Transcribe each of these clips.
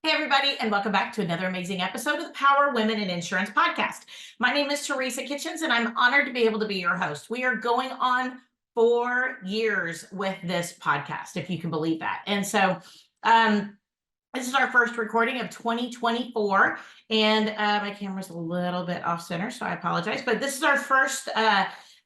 Hey, everybody, and welcome back to another amazing episode of the Power Women in Insurance podcast. My name is Teresa Kitchens, and I'm honored to be able to be your host. We are going on 4 years with this podcast, if you can believe that. And so, this is our first recording of 2024, and my camera's a little bit off center, so I apologize. But this is our first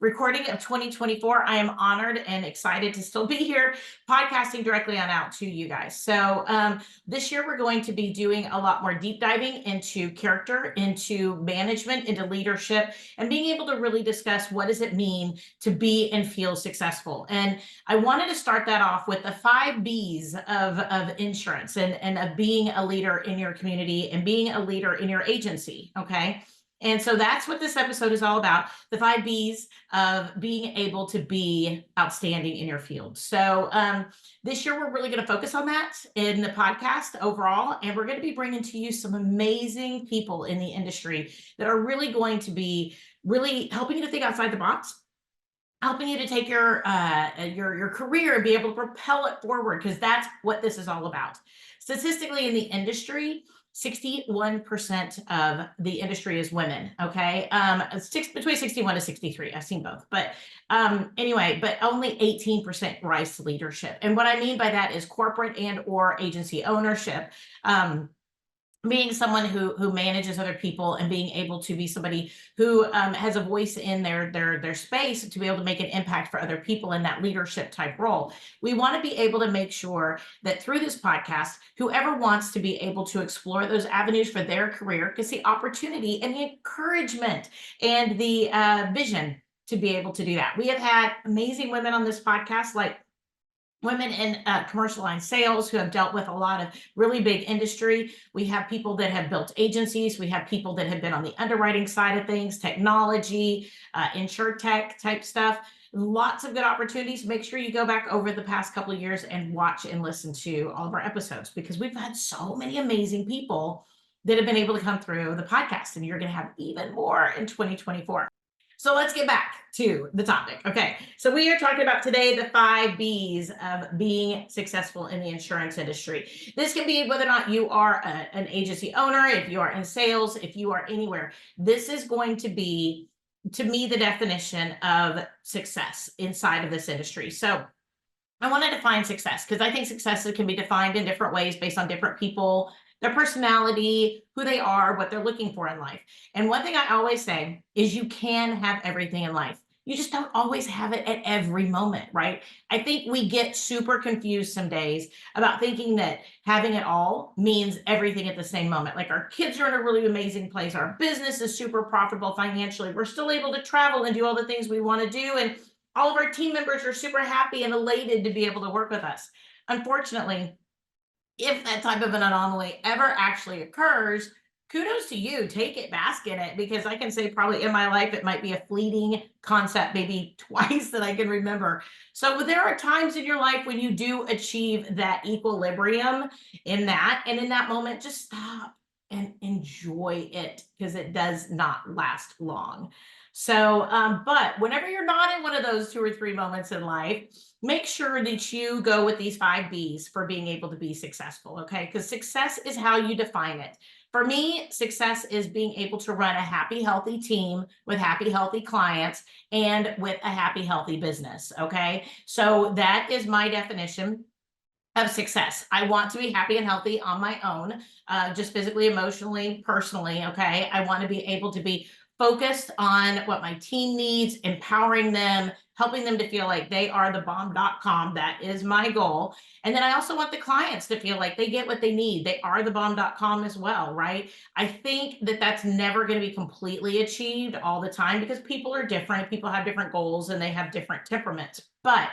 recording of 2024. I am honored and excited to still be here podcasting directly on out to you guys. So this year we're going to be doing a lot more deep diving into character, into management, into leadership, and being able to really discuss what does it mean to be and feel successful. And I wanted to start that off with the 5 B's of insurance and of being a leader in your community and being a leader in your agency, okay? And so that's what this episode is all about, the 5 B's of being able to be outstanding in your field. So this year, we're really going to focus on that in the podcast overall, and we're going to be bringing to you some amazing people in the industry that are really going to be really helping you to think outside the box, helping you to take your career and be able to propel it forward, because that's what this is all about. Statistically, in the industry, 61% of the industry is women. Okay. Between 61 to 63. I've seen both, but anyway, but only 18% rise to leadership. And what I mean by that is corporate and or agency ownership. Being someone who manages other people and being able to be somebody who has a voice in their space to be able to make an impact for other people in that leadership type role. We want to be able to make sure that through this podcast, whoever wants to be able to explore those avenues for their career gets the opportunity and the encouragement and the vision to be able to do that. We have had amazing women on this podcast, like women in commercial line sales who have dealt with a lot of really big industry. We have people that have built agencies. We have people that have been on the underwriting side of things, technology, insurtech type stuff. Lots of good opportunities. Make sure you go back over the past couple of years and watch and listen to all of our episodes, because we've had so many amazing people that have been able to come through the podcast, and you're going to have even more in 2024. So let's get back to the topic. Okay, so we are talking about today the 5 B's of being successful in the insurance industry. This can be whether or not you are an agency owner, if you are in sales, if you are anywhere. This is going to be, to me, the definition of success inside of this industry. So I want to define success, because I think success can be defined in different ways based on different people, their personality, who they are, what they're looking for in life. And one thing I always say is you can have everything in life. You just don't always have it at every moment, right? I think we get super confused some days about thinking that having it all means everything at the same moment. Like, our kids are in a really amazing place. Our business is super profitable financially. We're still able to travel and do all the things we want to do. And all of our team members are super happy and elated to be able to work with us. Unfortunately, if that type of an anomaly ever actually occurs, kudos to you. Take it, bask in it, because I can say probably in my life, it might be a fleeting concept, maybe twice that I can remember. So there are times in your life when you do achieve that equilibrium in that, and in that moment, just stop and enjoy it, because it does not last long. So, but whenever you're not in one of those 2 or 3 moments in life, make sure that you go with these 5 B's for being able to be successful, okay? Because success is how you define it. For me, success is being able to run a happy, healthy team with happy, healthy clients and with a happy, healthy business, okay? So that is my definition of success. I want to be happy and healthy on my own, just physically, emotionally, personally, okay? I want to be able to be focused on what my team needs, empowering them, helping them to feel like they are the bomb.com. That is my goal. And then I also want the clients to feel like they get what they need. They are the bomb.com as well, right? I think that that's never going to be completely achieved all the time, because people are different. People have different goals and they have different temperaments. But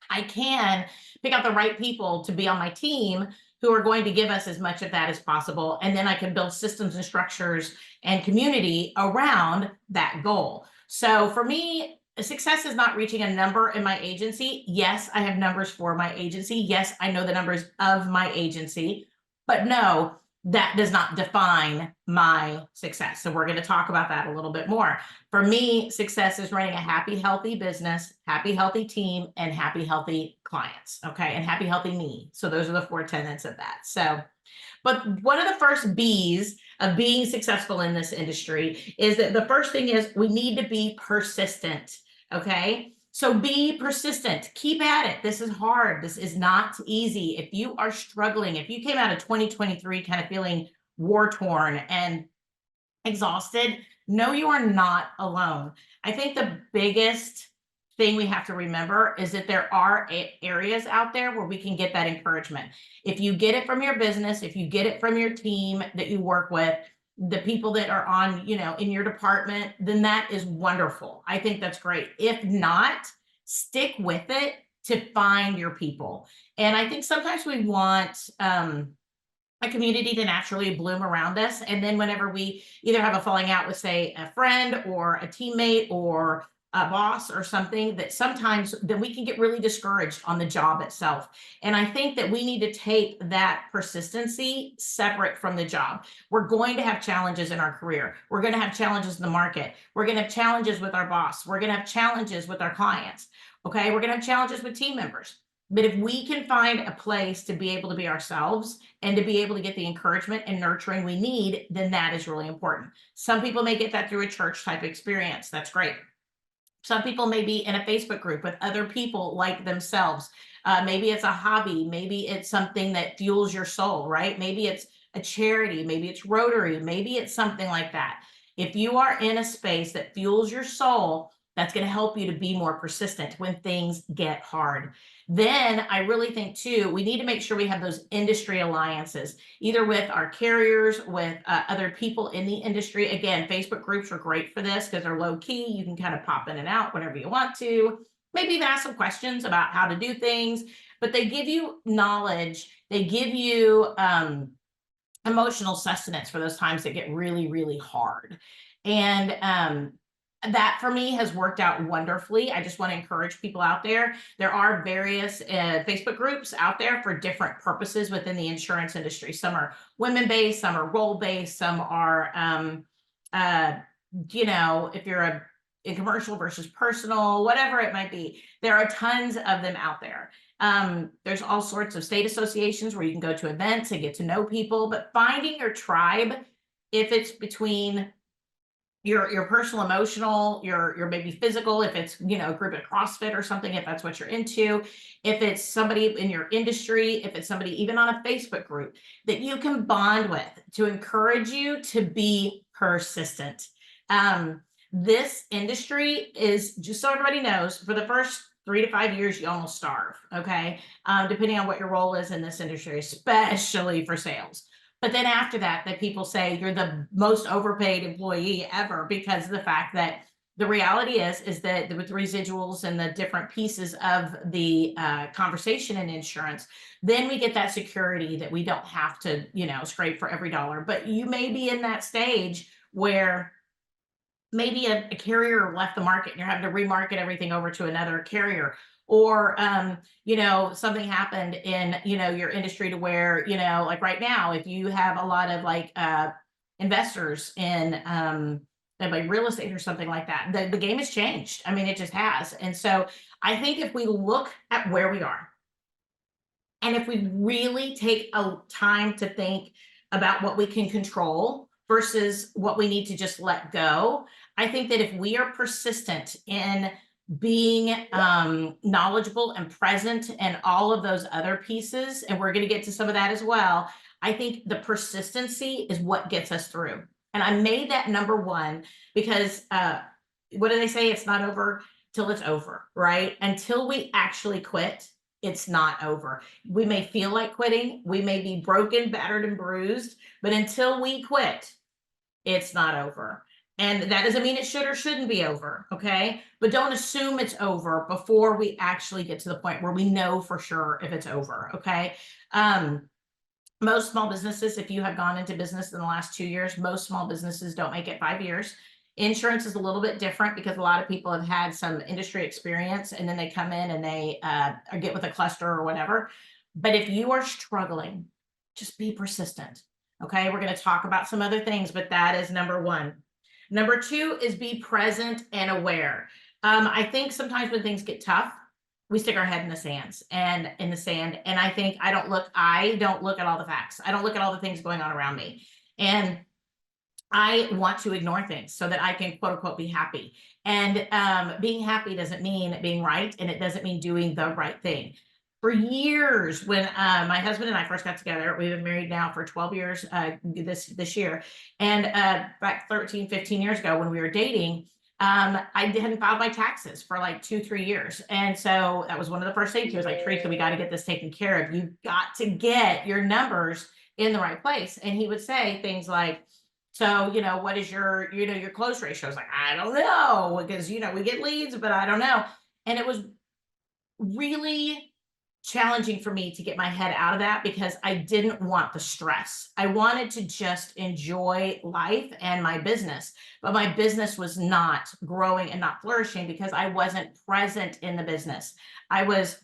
I can pick out the right people to be on my team who are going to give us as much of that as possible. And then I can build systems and structures and community around that goal. So for me, success is not reaching a number in my agency. Yes, I have numbers for my agency. Yes, I know the numbers of my agency. But no, that does not define my success. So we're going to talk about that a little bit more. For me, success is running a happy, healthy business, happy, healthy team, and happy, healthy clients. Okay. And happy, healthy me. So those are the 4 tenets of that. So, but one of the first B's of being successful in this industry is that the first thing is we need to be persistent. Okay. So be persistent, keep at it. This is hard. This is not easy. If you are struggling, if you came out of 2023 kind of feeling war torn and exhausted, no, you are not alone. I think the biggest thing we have to remember is that there are areas out there where we can get that encouragement. If you get it from your business, if you get it from your team that you work with, the people that are on, in your department, then that is wonderful. I think that's great. If not, stick with it to find your people. And I think sometimes we want a community to naturally bloom around us. And then whenever we either have a falling out with, say, a friend or a teammate or a boss or something, that sometimes then we can get really discouraged on the job itself. And I think that we need to take that persistency separate from the job. We're going to have challenges in our career. We're going to have challenges in the market. We're going to have challenges with our boss. We're going to have challenges with our clients. Okay. We're going to have challenges with team members. But if we can find a place to be able to be ourselves and to be able to get the encouragement and nurturing we need, then that is really important. Some people may get that through a church type experience. That's great. Some people may be in a Facebook group with other people like themselves. Maybe it's a hobby. Maybe it's something that fuels your soul, right? Maybe it's a charity. Maybe it's Rotary. Maybe it's something like that. If you are in a space that fuels your soul, that's going to help you to be more persistent when things get hard. Then I really think too, we need to make sure we have those industry alliances, either with our carriers, with other people in the industry. Again, Facebook groups are great for this because they're low key. You can kind of pop in and out whenever you want to, maybe even ask some questions about how to do things, but they give you knowledge. They give you emotional sustenance for those times that get really, really hard. And that for me has worked out wonderfully. I just want to encourage people out there. There are various Facebook groups out there for different purposes within the insurance industry. Some are women-based, some are role-based, some are, if you're in commercial versus personal, whatever it might be. There are tons of them out there. There's all sorts of state associations where you can go to events and get to know people, but finding your tribe, if it's between your personal, emotional, your maybe physical, if it's, a group at CrossFit or something, if that's what you're into, if it's somebody in your industry, if it's somebody even on a Facebook group that you can bond with to encourage you to be persistent. This industry is, just so everybody knows, for the first 3 to 5 years, you almost starve. Okay. Depending on what your role is in this industry, especially for sales. But then after that, people say you're the most overpaid employee ever, because of the fact that the reality is that with residuals and the different pieces of the conversation in insurance, then we get that security that we don't have to, scrape for every dollar. But you may be in that stage where maybe a carrier left the market and you're having to remarket everything over to another carrier. Or, something happened in, your industry to where, like right now, if you have a lot of investors in like real estate or something like that, the game has changed. I mean, it just has. And so I think if we look at where we are, and if we really take a time to think about what we can control versus what we need to just let go, I think that if we are persistent in being knowledgeable and present and all of those other pieces, and we're going to get to some of that as well, I think the persistency is what gets us through. And I made that number one because what do they say? It's not over till it's over, right? Until we actually quit, it's not over. We may feel like quitting. We may be broken, battered, and bruised, but until we quit, it's not over. And that doesn't mean it should or shouldn't be over, okay? But don't assume it's over before we actually get to the point where we know for sure if it's over, okay? Most small businesses, if you have gone into business in the last 2 years, most small businesses don't make it 5 years. Insurance is a little bit different because a lot of people have had some industry experience and then they come in and they get with a cluster or whatever. But if you are struggling, just be persistent. Okay, we're going to talk about some other things, but that is number one. Number two is be present and aware. I think sometimes when things get tough, we stick our head in the sand. And I think I don't look at all the facts. I don't look at all the things going on around me. And I want to ignore things so that I can quote unquote be happy. And being happy doesn't mean being right, and it doesn't mean doing the right thing. For years, when my husband and I first got together, we've been married now for 12 years this year. And back 13, 15 years ago when we were dating, I hadn't filed my taxes for like 2, 3 years. And so that was one of the first things. He was like, Teresa, we got to get this taken care of. You've got to get your numbers in the right place. And he would say things like, so, what is your close ratio? I was like, I don't know, because, we get leads, but I don't know. And it was really challenging for me to get my head out of that because I didn't want the stress. I wanted to just enjoy life and my business, but my business was not growing and not flourishing because I wasn't present in the business. I was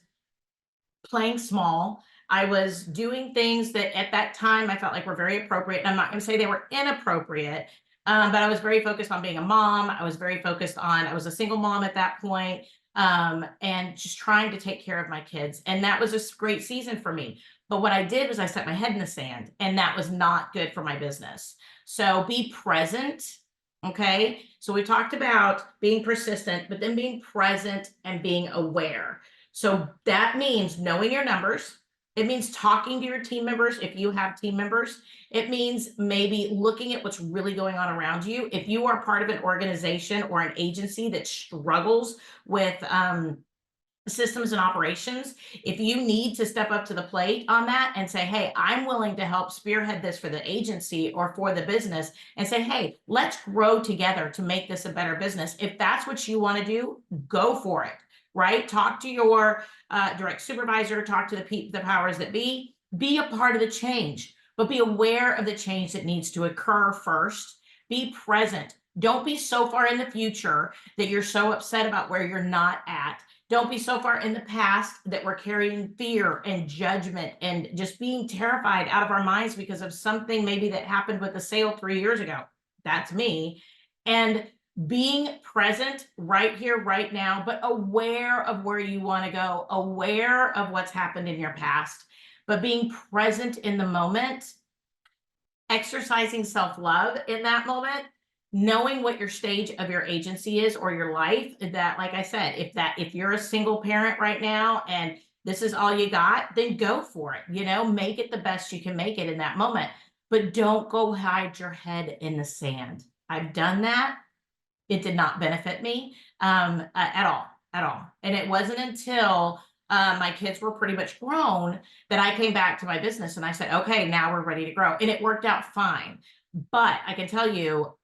playing small. I was doing things that at that time I felt like were very appropriate. And I'm not going to say they were inappropriate, but I was very focused on being a mom. I was a single mom at that point, and just trying to take care of my kids. And that was a great season for me. But what I did was I set my head in the sand, and that was not good for my business. So be present. Okay. So we talked about being persistent, but then being present and being aware. So that means knowing your numbers. It means talking to your team members if you have team members. It means maybe looking at what's really going on around you. If you are part of an organization or an agency that struggles with systems and operations, if you need to step up to the plate on that and say, hey, I'm willing to help spearhead this for the agency or for the business, and say, hey, let's grow together to make this a better business. If that's what you want to do, go for it. Right? Talk to your direct supervisor, talk to the powers that be a part of the change, but be aware of the change that needs to occur first. Be present. Don't be so far in the future that you're so upset about where you're not at. Don't be so far in the past that we're carrying fear and judgment and just being terrified out of our minds because of something maybe that happened with a sale 3 years ago. That's me. And being present right here, right now, but aware of where you want to go, aware of what's happened in your past, but being present in the moment, exercising self-love in that moment, knowing what your stage of your agency is or your life. That, like I said, if you're a single parent right now and this is all you got, then go for it. Make it the best you can make it in that moment, but don't go hide your head in the sand. I've done that. It did not benefit me at all. And it wasn't until my kids were pretty much grown that I came back to my business and I said, okay, now we're ready to grow. And it worked out fine. But I can tell you,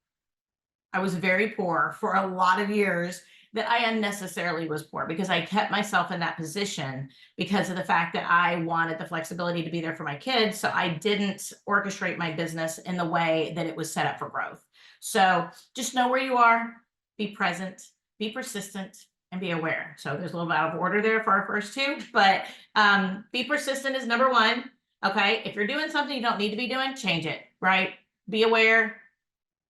I was very poor for a lot of years, that I unnecessarily was poor because I kept myself in that position because of the fact that I wanted the flexibility to be there for my kids. So I didn't orchestrate my business in the way that it was set up for growth. So just know where you are, be present, be persistent, and be aware. So there's a little bit out of order there for our first two, but be persistent is number one. Okay. If you're doing something you don't need to be doing, change it, right? Be aware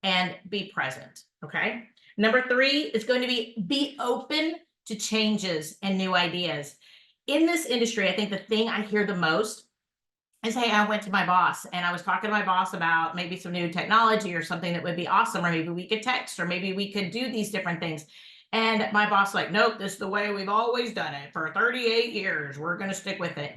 and be present. Okay. Number three is going to be open to changes and new ideas. In this industry, I think the thing I hear the most is, hey, I went to my boss and I was talking to my boss about maybe some new technology or something that would be awesome, or maybe we could text, or maybe we could do these different things. And my boss like, nope, this is the way we've always done it for 38 years. We're going to stick with it.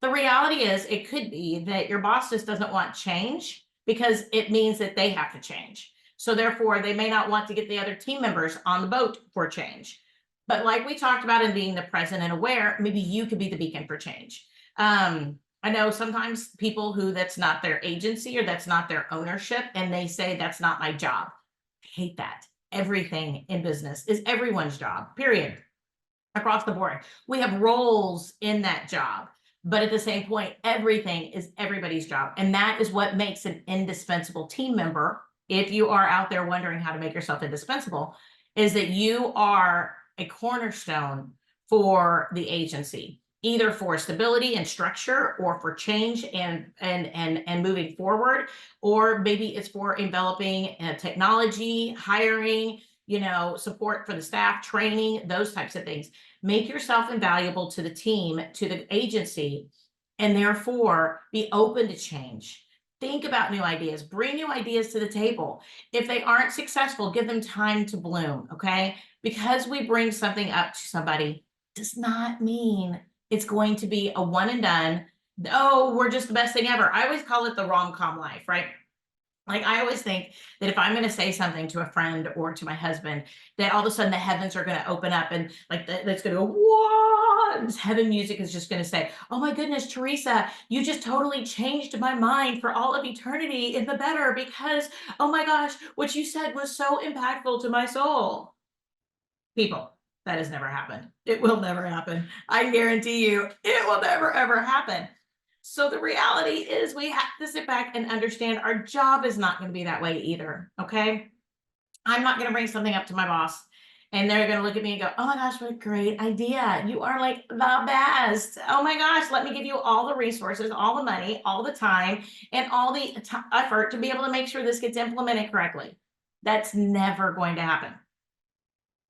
The reality is it could be that your boss just doesn't want change because it means that they have to change. So therefore, they may not want to get the other team members on the boat for change. But like we talked about in being the present and aware, maybe you could be the beacon for change. I know sometimes people who that's not their agency or that's not their ownership, and they say that's not my job. I hate that. Everything in business is everyone's job, period. Across the board. We have roles in that job, but at the same point, everything is everybody's job. And that is what makes an indispensable team member. If you are out there wondering how to make yourself indispensable, is that you are a cornerstone for the agency. either for stability and structure, or for change and moving forward, or maybe it's for enveloping technology, hiring, support for the staff, training, those types of things. Make yourself invaluable to the team, to the agency, and therefore be open to change. Think about new ideas, bring new ideas to the table. If they aren't successful, give them time to bloom, okay? Because we bring something up to somebody does not mean it's going to be a one and done. Oh, we're just the best thing ever. I always call it the rom-com life, right? Like, I always think that if I'm going to say something to a friend or to my husband, that all of a sudden the heavens are going to open up, and like that's going to go, whoa, and this heaven music is just going to say, oh my goodness, Teresa, you just totally changed my mind for all of eternity in the better, because, oh my gosh, what you said was so impactful to my soul. People, that has never happened. It will never happen. I guarantee you it will never, ever happen. So the reality is we have to sit back and understand our job is not going to be that way either. Okay. I'm not going to bring something up to my boss and they're going to look at me and go, oh my gosh, what a great idea. You are like the best. Oh my gosh, let me give you all the resources, all the money, all the time, and all the effort to be able to make sure this gets implemented correctly. That's never going to happen.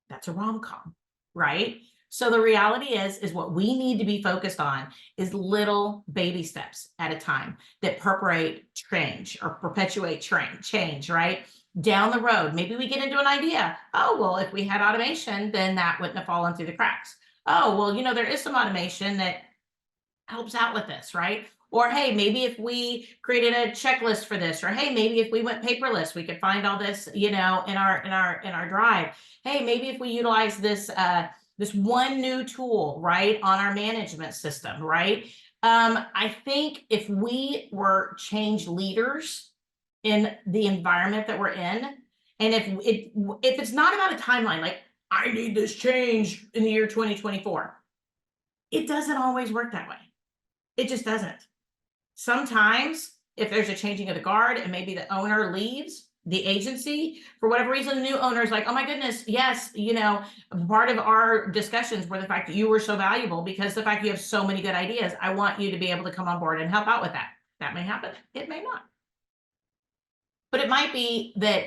That's a rom-com, right? So the reality is what we need to be focused on is little baby steps at a time that perpetuate change or perpetuate change, right? Down the road, maybe we get into an idea. Oh, well, if we had automation, then that wouldn't have fallen through the cracks. Oh, well, there is some automation that helps out with this, right? Or hey, maybe if we created a checklist for this, or hey, maybe if we went paperless, we could find all this, in our drive. Hey, maybe if we utilize this this one new tool, right, on our management system, right? I think if we were change leaders in the environment that we're in, and if it's not about a timeline, like I need this change in the year 2024, it doesn't always work that way. It just doesn't. Sometimes, if there's a changing of the guard and maybe the owner leaves the agency for whatever reason, the new owner is like, oh my goodness, yes, part of our discussions were the fact that you were so valuable because the fact you have so many good ideas. I want you to be able to come on board and help out with that. That may happen. It may not. But it might be that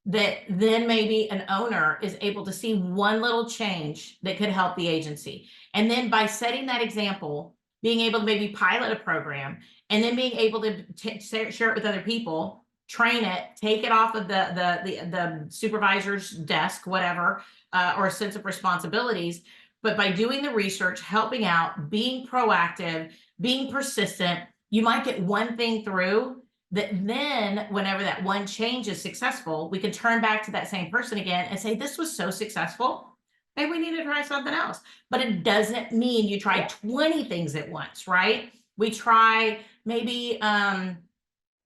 then maybe an owner is able to see one little change that could help the agency. And then by setting that example, being able to maybe pilot a program, and then being able to share it with other people, train it, take it off of the supervisor's desk, whatever, or a sense of responsibilities. But by doing the research, helping out, being proactive, being persistent, you might get one thing through that then whenever that one change is successful, we can turn back to that same person again and say, this was so successful. Maybe we need to try something else. But it doesn't mean you try 20 things at once, right? We try maybe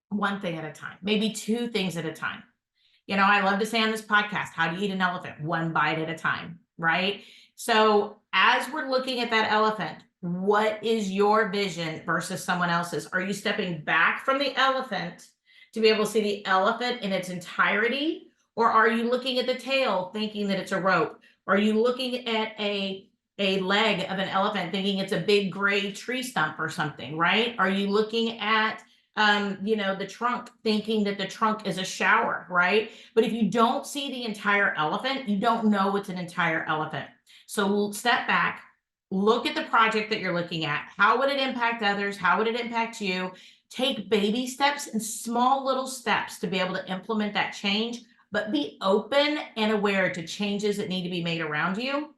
one thing at a time, maybe two things at a time. I love to say on this podcast, how do you eat an elephant? One bite at a time, right? So as we're looking at that elephant, what is your vision versus someone else's? Are you stepping back from the elephant to be able to see the elephant in its entirety? Or are you looking at the tail thinking that it's a rope? Are you looking at a leg of an elephant thinking it's a big gray tree stump or something, right? Are you looking at the trunk thinking that the trunk is a shower, right? But if you don't see the entire elephant, you don't know it's an entire elephant. So step back, look at the project that you're looking at. How would it impact others? How would it impact you? Take baby steps and small little steps to be able to implement that change, but be open and aware to changes that need to be made around you.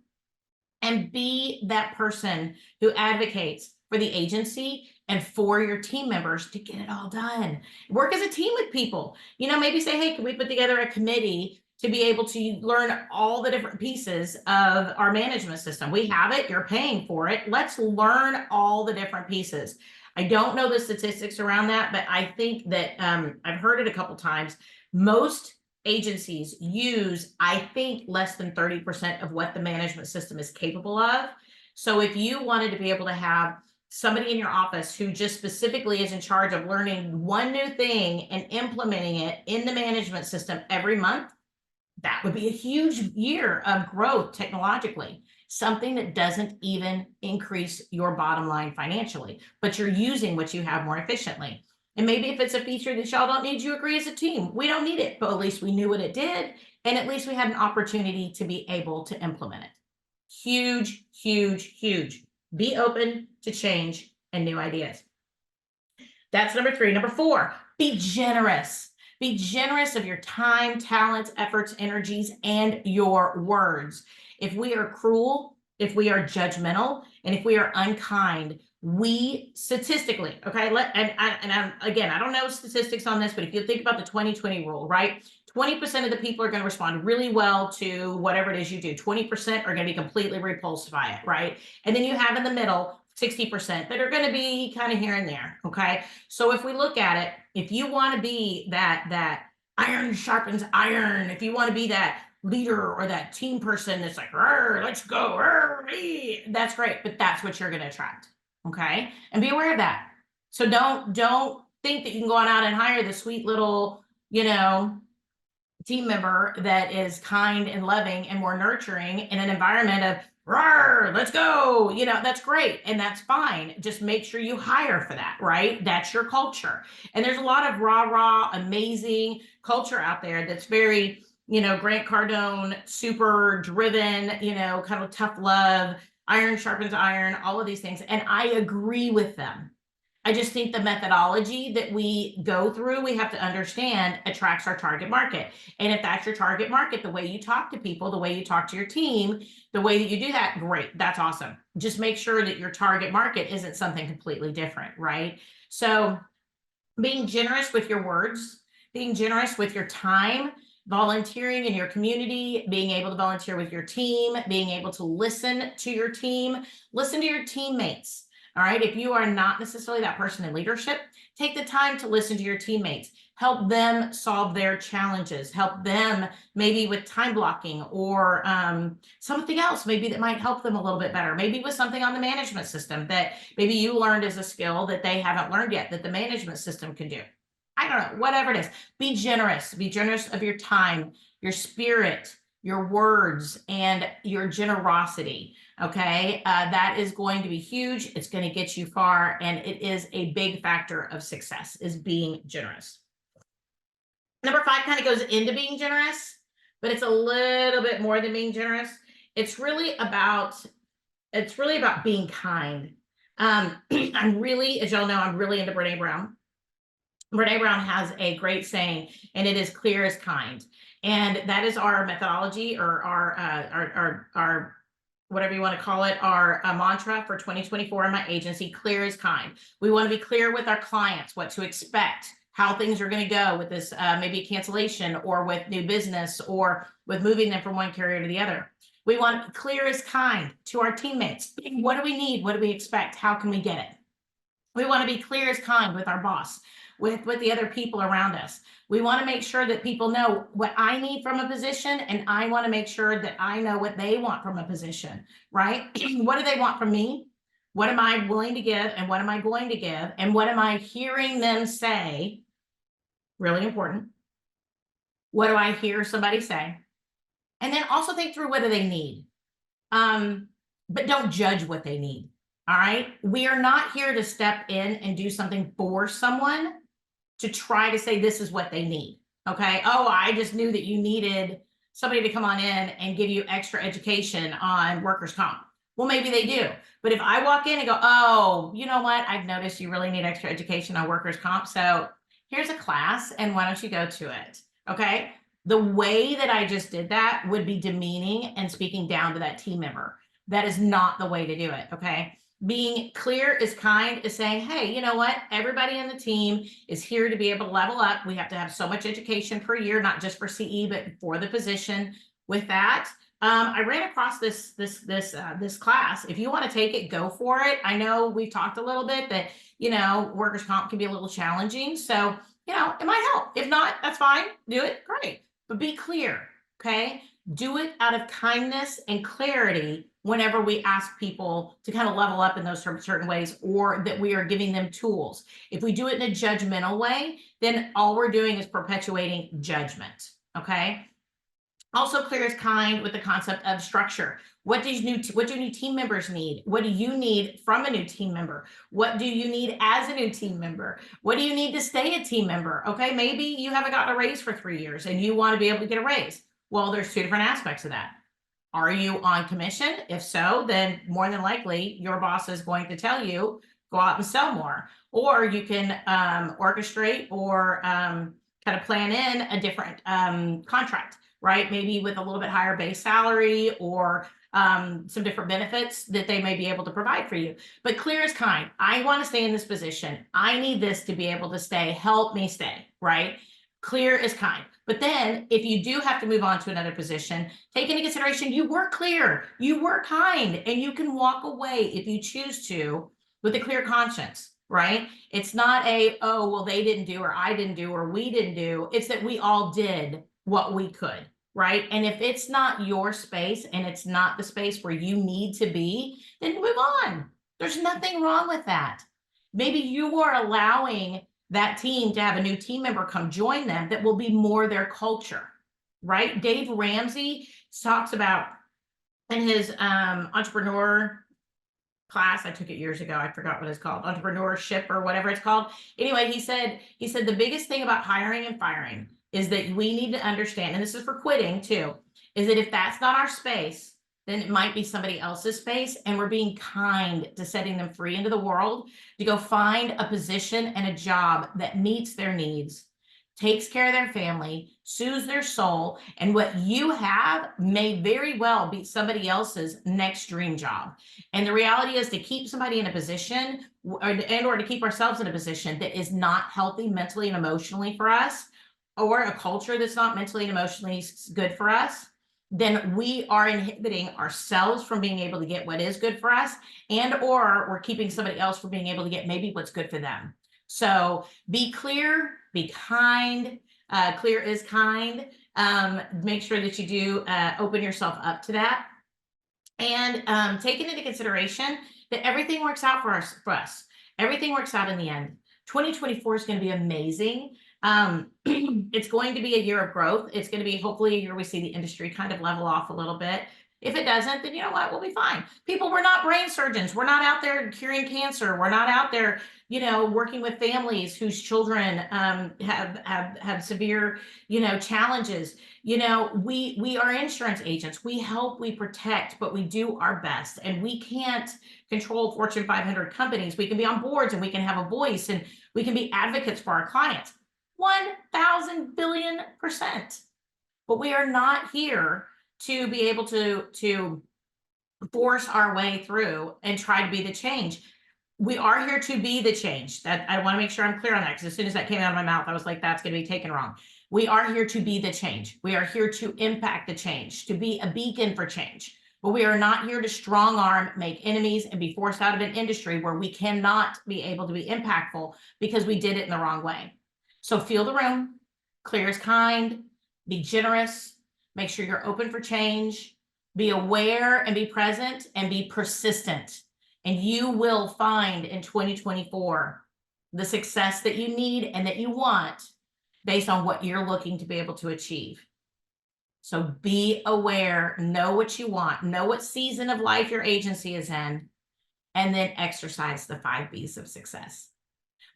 And be that person who advocates for the agency and for your team members to get it all done. Work as a team with people. Maybe say, hey, can we put together a committee to be able to learn all the different pieces of our management system? We have it. You're paying for it. Let's learn all the different pieces. I don't know the statistics around that, but I think that I've heard it a couple times. Most agencies use, I think, less than 30% of what the management system is capable of. So if you wanted to be able to have somebody in your office who just specifically is in charge of learning one new thing and implementing it in the management system every month, that would be a huge year of growth technologically. something that doesn't even increase your bottom line financially, but you're using what you have more efficiently. And maybe if it's a feature that y'all don't need, you agree as a team. We don't need it, but at least we knew what it did. And at least we had an opportunity to be able to implement it. Huge, huge, huge. Be open to change and new ideas. That's number 3. Number 4, be generous. Be generous of your time, talents, efforts, energies, and your words. If we are cruel, if we are judgmental, and if we are unkind, we statistically, okay, again, I don't know statistics on this, but if you think about the 2020 rule, right? 20% of the people are going to respond really well to whatever it is you do. 20% are going to be completely repulsed by it, right? And then you have in the middle 60% that are going to be kind of here and there, okay? So if we look at it, if you want to be that iron sharpens iron, if you want to be that leader or that team person that's like, let's go, that's great, but that's what you're going to attract, okay? And be aware of that. So don't think that you can go on out and hire the sweet little, team member that is kind and loving and more nurturing in an environment of let's go, that's great and that's fine. Just make sure you hire for that, right? That's your culture. And there's a lot of rah amazing culture out there that's very, Grant Cardone, super driven, kind of tough love, iron sharpens iron, all of these things. And I agree with them. I just think the methodology that we go through, we have to understand attracts our target market. And if that's your target market, the way you talk to people, the way you talk to your team, the way that you do that, great, that's awesome. Just make sure that your target market isn't something completely different, right? So being generous with your words, being generous with your time, volunteering in your community, being able to volunteer with your team, being able to listen to your team, listen to your teammates. All right. If you are not necessarily that person in leadership, take the time to listen to your teammates, help them solve their challenges, help them maybe with time blocking or something else maybe that might help them a little bit better. Maybe with something on the management system that maybe you learned as a skill that they haven't learned yet that the management system can do. I don't know, whatever it is. Be generous of your time, your spirit, your words, and your generosity. Okay, that is going to be huge. It's going to get you far, and it is a big factor of success is being generous. Number 5 kind of goes into being generous, but it's a little bit more than being generous. It's really about being kind. I'm really, as y'all know, I'm really into Brene Brown. Brene Brown has a great saying, and it is clear as kind. And that is our methodology or our whatever you want to call it, our mantra for 2024 in my agency, clear as kind. We want to be clear with our clients, what to expect, how things are going to go with this, maybe a cancellation or with new business or with moving them from one carrier to the other. We want clear as kind to our teammates. What do we need? What do we expect? How can we get it? We want to be clear as kind with our boss, with the other people around us. We want to make sure that people know what I need from a position, and I want to make sure that I know what they want from a position, right? What do they want from me? What am I willing to give, and what am I going to give, and what am I hearing them say? Really important. What do I hear somebody say? And then also think through what do they need. But don't judge what they need. All right. We are not here to step in and do something for someone to try to say this is what they need. Okay. Oh, I just knew that you needed somebody to come on in and give you extra education on workers' comp. Well, maybe they do. But if I walk in and go, oh, you know what? I've noticed you really need extra education on workers' comp. So here's a class and why don't you go to it? Okay. The way that I just did that would be demeaning and speaking down to that team member. That is not the way to do it. Okay. Being clear is kind is saying, hey, you know what? Everybody in the team is here to be able to level up. We have to have so much education per year, not just for CE, but for the position. With that, I ran across this class. If you want to take it, go for it. I know we've talked a little bit that, workers' comp can be a little challenging. So, it might help. If not, that's fine. Do it. Great. But be clear. Okay. Do it out of kindness and clarity whenever we ask people to kind of level up in those certain ways, or that we are giving them tools. If we do it in a judgmental way, then all we're doing is perpetuating judgment. Okay. Also clear as kind with the concept of structure. What do new team members need? What do you need from a new team member? What do you need as a new team member? What do you need to stay a team member? Okay, maybe you haven't gotten a raise for 3 years and you want to be able to get a raise. Well, there's 2 different aspects of that. Are you on commission? If so, then more than likely your boss is going to tell you, go out and sell more. Or you can orchestrate or kind of plan in a different contract, right? Maybe with a little bit higher base salary or some different benefits that they may be able to provide for you. But clear is kind. I want to stay in this position. I need this to be able to stay. Help me stay, right? Clear is kind. But then if you do have to move on to another position, take into consideration you were clear, you were kind, and you can walk away if you choose to with a clear conscience, right? It's not a, oh, well, they didn't do, or I didn't do, or we didn't do. It's that we all did what we could, right? And if it's not your space and it's not the space where you need to be, then move on. There's nothing wrong with that. Maybe you are allowing that team to have a new team member come join them that will be more their culture, right? Dave Ramsey talks about in his entrepreneur class, I took it years ago, I forgot what it's called, entrepreneurship or whatever it's called. Anyway, he said the biggest thing about hiring and firing is that we need to understand, and this is for quitting too, is that if that's not our space, then it might be somebody else's space, and we're being kind to setting them free into the world to go find a position and a job that meets their needs, takes care of their family, soothes their soul, and what you have may very well be somebody else's next dream job. And the reality is to keep somebody in a position or to keep ourselves in a position that is not healthy mentally and emotionally for us, or a culture that's not mentally and emotionally good for us, then we are inhibiting ourselves from being able to get what is good for us, and or we're keeping somebody else from being able to get maybe what's good for them. So be clear, be kind. Clear is kind. Make sure that you do open yourself up to that, and taking into consideration that everything works out for us. Everything works out in the end. 2024 is going to be amazing. It's going to be a year of growth. It's going to be hopefully a year we see the industry kind of level off a little bit. If it doesn't, then you know what? We'll be fine. People, we're not brain surgeons. We're not out there curing cancer. We're not out there, working with families whose children have severe, challenges. We are insurance agents. We help, we protect, but we do our best. And we can't control Fortune 500 companies. We can be on boards and we can have a voice and we can be advocates for our clients. 1,000 billion%. But we are not here to be able to force our way through and try to be the change. We are here to be the change. That I want to make sure I'm clear on that, because as soon as that came out of my mouth, I was like, that's going to be taken wrong. We are here to be the change. We are here to impact the change, to be a beacon for change. But we are not here to strong arm, make enemies, and be forced out of an industry where we cannot be able to be impactful because we did it in the wrong way. So feel the room, clear is kind, be generous, make sure you're open for change, be aware and be present and be persistent. And you will find in 2024 the success that you need and that you want based on what you're looking to be able to achieve. So be aware, know what you want, know what season of life your agency is in, and then exercise the 5 B's of success.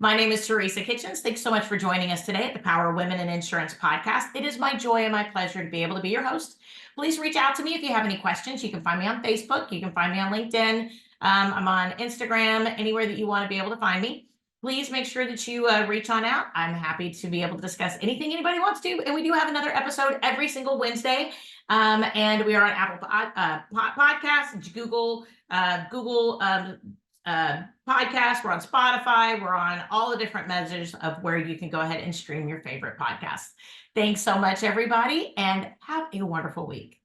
My name is Teresa Kitchens. Thanks so much for joining us today at the Power of Women in Insurance podcast. It is my joy and my pleasure to be able to be your host. Please reach out to me if you have any questions. You can find me on Facebook. You can find me on LinkedIn. I'm on Instagram, anywhere that you want to be able to find me. Please make sure that you reach on out. I'm happy to be able to discuss anything anybody wants to. And we do have another episode every single Wednesday. And we are on Apple Podcasts, Google podcast. We're on Spotify. We're on all the different measures of where you can go ahead and stream your favorite podcasts. Thanks so much, everybody, and have a wonderful week.